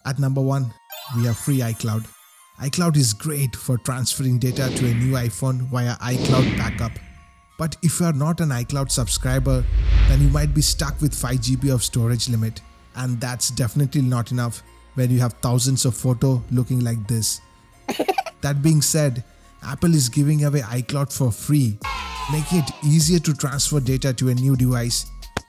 At number 1, we have free iCloud. iCloud is great for transferring data to a new iPhone via iCloud backup. But if you are not an iCloud subscriber, then you might be stuck with 5 GB of storage limit. And that's definitely not enough when you have thousands of photos looking like this. That being said, Apple is giving away iCloud for free, making it easier to transfer data to a new device.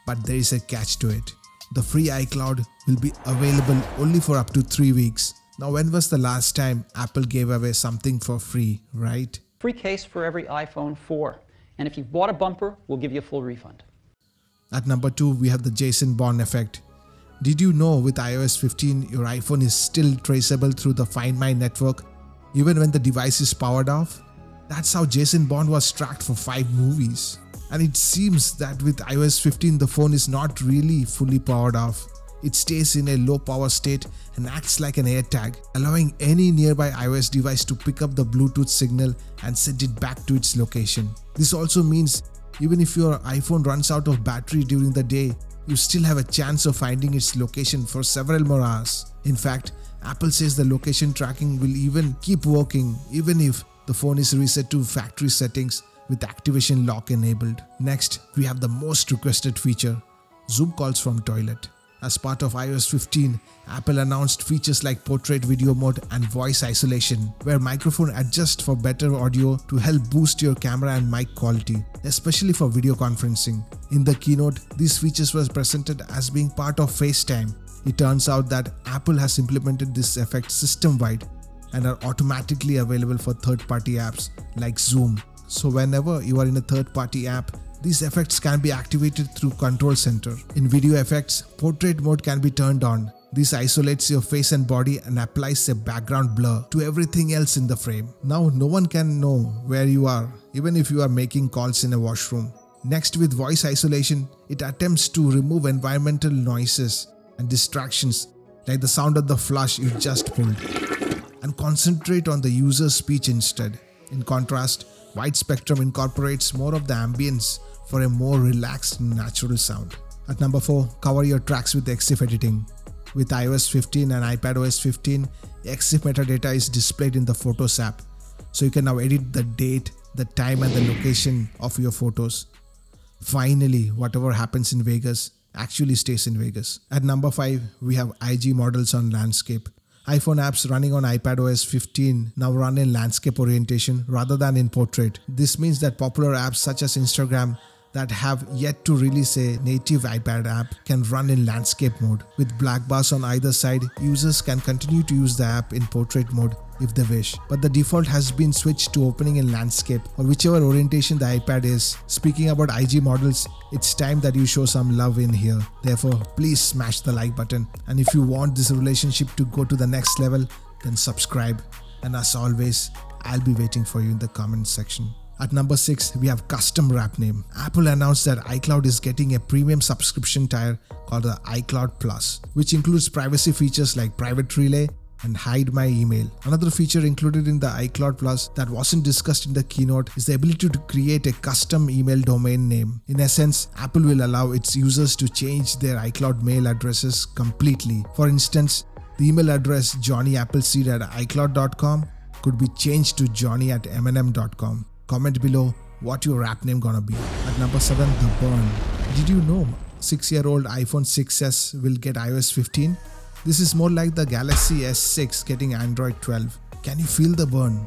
But there is a catch to it. The free iCloud will be available only for up to 3 weeks. Now, when was the last time Apple gave away something for free, right? Free case for every iPhone 4. And if you've bought a bumper, we'll give you a full refund. At number 2, we have the Jason Bourne effect. Did you know with iOS 15, your iPhone is still traceable through the Find My network even when the device is powered off? That's how Jason Bourne was tracked for 5 movies. And it seems that with iOS 15, the phone is not really fully powered off. It stays in a low power state and acts like an AirTag, allowing any nearby iOS device to pick up the Bluetooth signal and send it back to its location. This also means even if your iPhone runs out of battery during the day, you still have a chance of finding its location for several more hours. In fact, Apple says the location tracking will even keep working even if the phone is reset to factory settings with activation lock enabled. Next, we have the most requested feature, Zoom calls from toilet. As part of iOS 15, Apple announced features like portrait video mode and voice isolation, where microphone adjusts for better audio to help boost your camera and mic quality, especially for video conferencing. In the keynote, these features were presented as being part of Facetime. It turns out that Apple has implemented this effect system-wide and are automatically available for third-party apps like Zoom. So whenever you are in a third-party app, these effects can be activated through Control Center. In video effects, portrait mode can be turned on. This isolates your face and body and applies a background blur to everything else in the frame. Now no one can know where you are, even if you are making calls in a washroom. Next, with voice isolation, it attempts to remove environmental noises and distractions like the sound of the flush you just pulled and concentrate on the user's speech instead. In contrast, Wide Spectrum incorporates more of the ambience for a more relaxed and natural sound. At number 4, cover your tracks with EXIF editing. With iOS 15 and iPadOS 15, EXIF metadata is displayed in the Photos app, so you can now edit the date, the time and the location of your photos. Finally, whatever happens in Vegas actually stays in Vegas. At number 5, we have IG models on landscape. iPhone apps running on iPadOS 15 now run in landscape orientation rather than in portrait. This means that popular apps such as Instagram that have yet to release a native iPad app can run in landscape mode. With black bars on either side, users can continue to use the app in portrait mode if they wish. But the default has been switched to opening in landscape or whichever orientation the iPad is. Speaking about IG models, it's time that you show some love in here. Therefore, please smash the like button. And if you want this relationship to go to the next level, then subscribe. And as always, I'll be waiting for you in the comment section. At number 6, we have custom wrap name. Apple announced that iCloud is getting a premium subscription tier called the iCloud Plus, which includes privacy features like private relay and hide my email. Another feature included in the iCloud Plus that wasn't discussed in the keynote is the ability to create a custom email domain name. In essence, Apple will allow its users to change their iCloud mail addresses completely. For instance, the email address johnnyappleseed@icloud.com could be changed to johnny@mnm.com. Comment below what your wrap name gonna be. At number 7, the burn. Did you know 6-year-old iPhone 6s will get iOS 15? This is more like the Galaxy S6 getting Android 12. Can you feel the burn?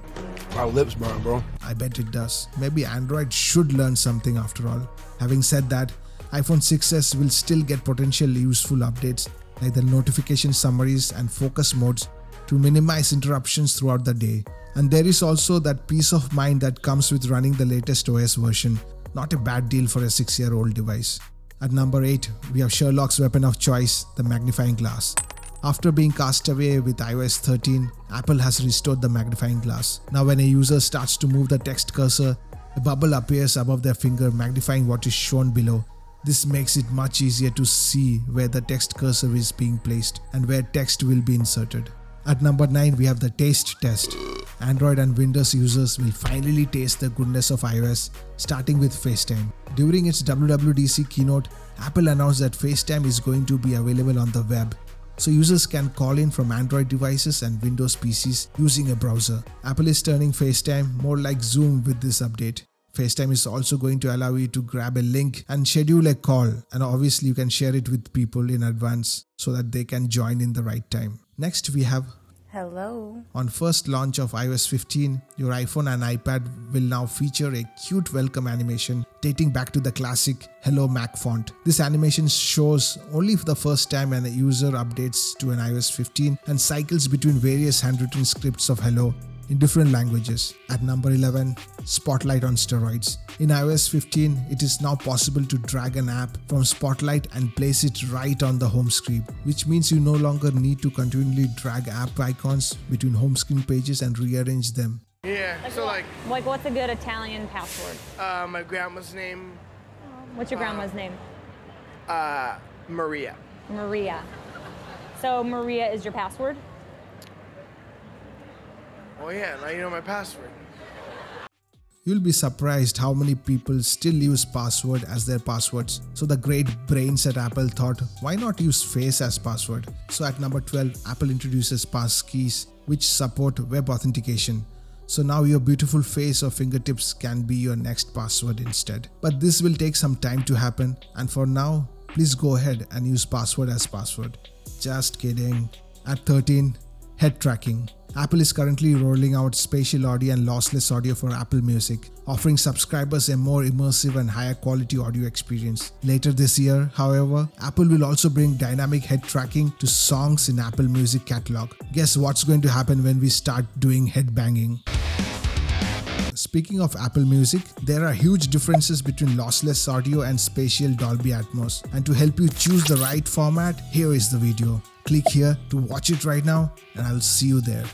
My lips burn, bro. I bet it does. Maybe Android should learn something after all. Having said that, iPhone 6s will still get potentially useful updates like the notification summaries and focus modes to minimize interruptions throughout the day. And there is also that peace of mind that comes with running the latest OS version. Not a bad deal for a 6-year-old device. At number 8, we have Sherlock's weapon of choice, the magnifying glass. After being cast away with iOS 13, Apple has restored the magnifying glass. Now when a user starts to move the text cursor, a bubble appears above their finger magnifying what is shown below. This makes it much easier to see where the text cursor is being placed and where text will be inserted. At number 9, we have the taste test. Android and Windows users will finally taste the goodness of iOS, starting with FaceTime. During its WWDC keynote, Apple announced that FaceTime is going to be available on the web, so users can call in from Android devices and Windows PCs using a browser. Apple is turning FaceTime more like Zoom with this update. FaceTime is also going to allow you to grab a link and schedule a call, and obviously you can share it with people in advance so that they can join in the right time. Next we have hello. On first launch of iOS 15, your iPhone and iPad will now feature a cute welcome animation dating back to the classic Hello Mac font. This animation shows only for the first time when a user updates to an iOS 15 and cycles between various handwritten scripts of hello in different languages. At number 11, Spotlight on steroids. In iOS 15, it is now possible to drag an app from Spotlight and place it right on the home screen, which means you no longer need to continually drag app icons between home screen pages and rearrange them. Yeah, like what's a good Italian password? My grandma's name. What's your grandma's name? Maria. Maria. So Maria is your password? Oh yeah, now you know my password. You'll be surprised how many people still use password as their passwords. So the great brains at Apple thought, why not use face as password? So at number 12, Apple introduces passkeys which support web authentication. So now your beautiful face or fingertips can be your next password instead. But this will take some time to happen, and for now, please go ahead and use password as password. Just kidding. At 13, head tracking. Apple is currently rolling out spatial audio and lossless audio for Apple Music, offering subscribers a more immersive and higher quality audio experience. Later this year, however, Apple will also bring dynamic head tracking to songs in Apple Music catalog. Guess what's going to happen when we start doing head banging? Speaking of Apple Music, there are huge differences between lossless audio and spatial Dolby Atmos. And to help you choose the right format, here is the video. Click here to watch it right now, and I'll see you there.